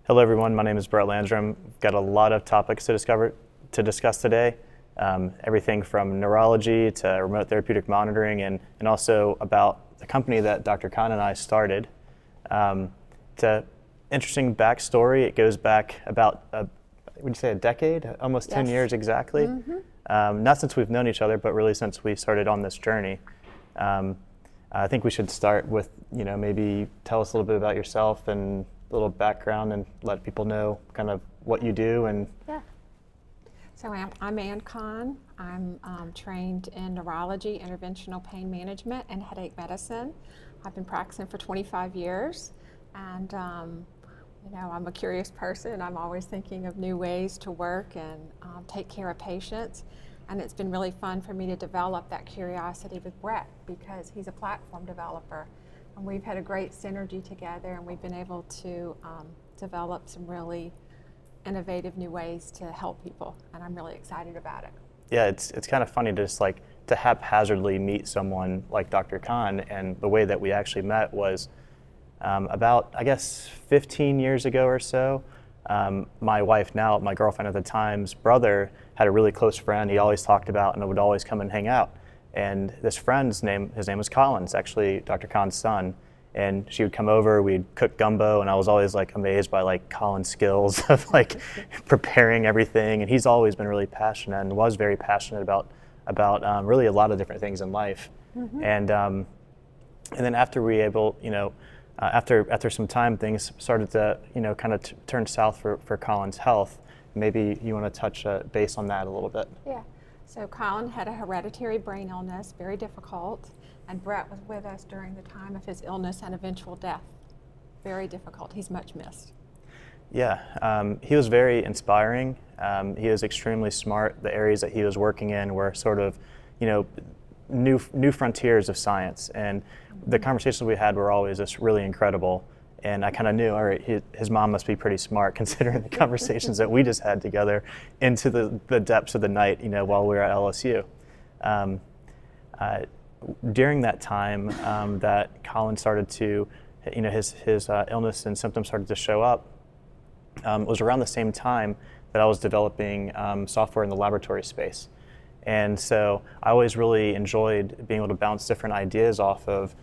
Hello everyone, my name is Brett Landrum. We've got a lot of topics to discuss today. Everything from neurology to remote therapeutic monitoring and also about the company that Dr. Khan and I started. It's an interesting backstory. It goes back about, would you say a decade? Almost 10 years exactly. Not since we've known each other, but really since we started on this journey. I think we should start with, maybe tell us a little bit about yourself and a little background and let people know kind of what you do. And So I'm Ann Khan. I'm trained in neurology, interventional pain management, and headache medicine. I've been practicing for 25 years, and I'm a curious person. I'm always thinking of new ways to work and take care of patients. And it's been really fun for me to develop that curiosity with Brett because he's a platform developer. And we've had a great synergy together, and we've been able to develop some really innovative new ways to help people, and I'm really excited about it. Yeah, it's kind of funny to haphazardly meet someone like Dr. Khan, and the way that we actually met was about, I guess, 15 years ago or so. My wife now, my girlfriend at the time's brother, had a really close friend he always talked about and would always come and hang out. And this friend's name, his name was Colin, it's actually Dr. Khan's son. And she would come over, we'd cook gumbo, and I was always amazed by Colin's skills of preparing everything. And he's always been really passionate and was very passionate about really a lot of different things in life. And then after we after some time, things started to kind of turn south for Colin's health. Maybe you want to touch base on that a little bit. Yeah. So Colin had a hereditary brain illness, very difficult, and Brett was with us during the time of his illness and eventual death. Very difficult. He's much missed. Yeah, he was very inspiring. He was extremely smart. The areas that he was working in were sort of, new frontiers of science, and the conversations we had were always just really incredible. And I kind of knew, all right, his mom must be pretty smart considering the conversations that we just had together into the depths of the night, while we were at LSU. During that time that Colin started to, his illness and symptoms started to show up, it was around the same time that I was developing software in the laboratory space. And so I always really enjoyed being able to bounce different ideas off of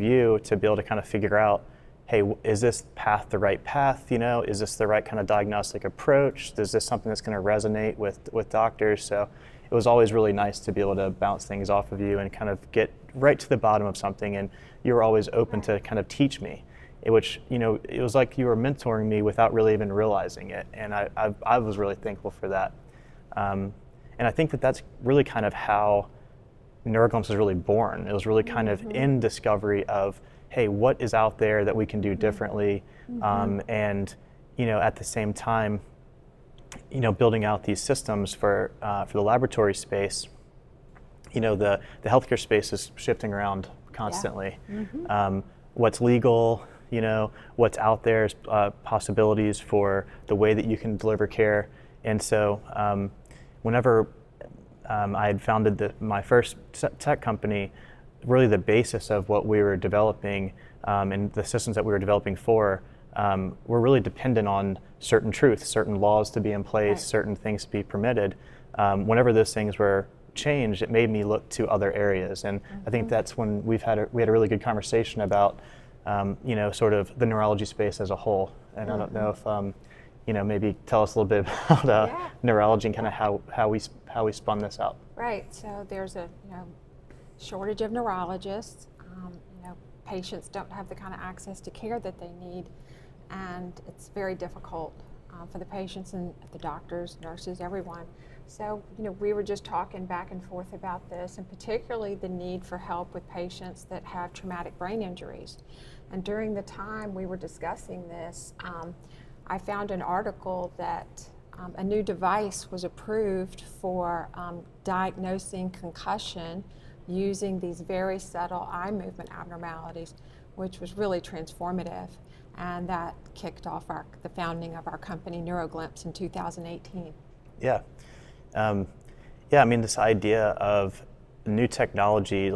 you to be able to kind of figure out, hey, is this path the right path? Is this the right kind of diagnostic approach? Is this something that's going to resonate with doctors? So it was always really nice to be able to bounce things off of you and kind of get right to the bottom of something. And you were always open to kind of teach me, which, it was like you were mentoring me without really even realizing it. And I was really thankful for that. And I think that that's really kind of how Neuroglympse was really born. It was really kind of in discovery of, hey, what is out there that we can do differently? And, at the same time, building out these systems for the laboratory space. The healthcare space is shifting around constantly. What's legal, what's out there is possibilities for the way that you can deliver care. And so whenever I had founded my first tech company, really the basis of what we were developing and the systems that we were developing for were really dependent on certain truths, certain laws to be in place, certain things to be permitted. Whenever those things were changed, it made me look to other areas. And I think that's when we had a really good conversation about sort of the neurology space as a whole. And I don't know if maybe tell us a little bit about neurology and kind of how we spun this out. Right. So there's a shortage of neurologists. Patients don't have the kind of access to care that they need, and it's very difficult for the patients and the doctors, nurses, everyone. So we were just talking back and forth about this, and particularly the need for help with patients that have traumatic brain injuries. And during the time we were discussing this, I found an article that a new device was approved for diagnosing concussion using these very subtle eye movement abnormalities, which was really transformative. And that kicked off the founding of our company, Neuroglympse, in 2018. Yeah. I mean, this idea of new technology,